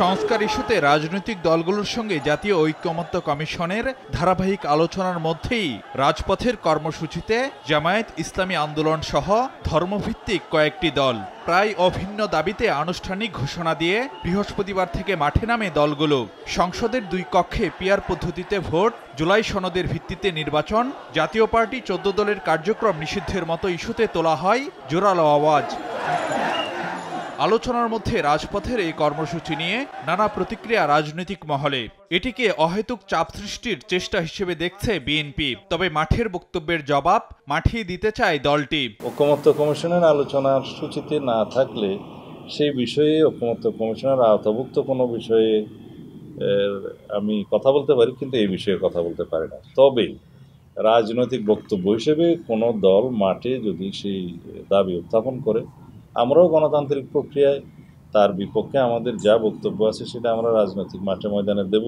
সংস্কার ইস্যুতে রাজনৈতিক দলগুলোর সঙ্গে জাতীয় ঐকমত্য কমিশনের ধারাবাহিক আলোচনার মধ্যেই রাজপথের কর্মসূচিতে জামায়াত ইসলামী আন্দোলন সহ ধর্মভিত্তিক কয়েকটি দল প্রায় অভিন্ন দাবিতে আনুষ্ঠানিক ঘোষণা দিয়ে বৃহস্পতিবার থেকে মাঠে নামে দলগুলো। সংসদের দুই কক্ষে পিআর পদ্ধতিতে ভোট, জুলাই সনদের ভিত্তিতে নির্বাচন, জাতীয় পার্টি 14 দলের কার্যক্রম নিষিদ্ধের মতো ইস্যুতে তোলা হয় জোরালো আওয়াজ। আলোচনার মধ্যে রাজপথের এই কর্মসূচি নিয়ে নানা প্রতিক্রিয়া রাজনৈতিক মহলে। এটিকে অহেতুক চাপ সৃষ্টির চেষ্টা হিসেবে দেখছে বিএনপি। তবে মাঠের বক্তব্যের জবাব মাঠেই দিতে চায় দলটি। ঐকমত্য কমিশনের আলোচনার সূচিতে না থাকলে সেই বিষয়ে ঐকমত্য কমিশনের আওতাভুক্ত কোনো বিষয়ে আমি কথা বলতে পারি, কিন্তু এই বিষয়ে কথা বলতে পারি না। তবে রাজনৈতিক বক্তব্য হিসেবে কোনো দল মাঠে যদি সেই দাবি উত্থাপন করে, আমরাও গণতান্ত্রিক প্রক্রিয়ায় তার বিপক্ষে আমাদের যা বক্তব্য আছে সেটা আমরা রাজনৈতিক মাঠে ময়দানে দেব।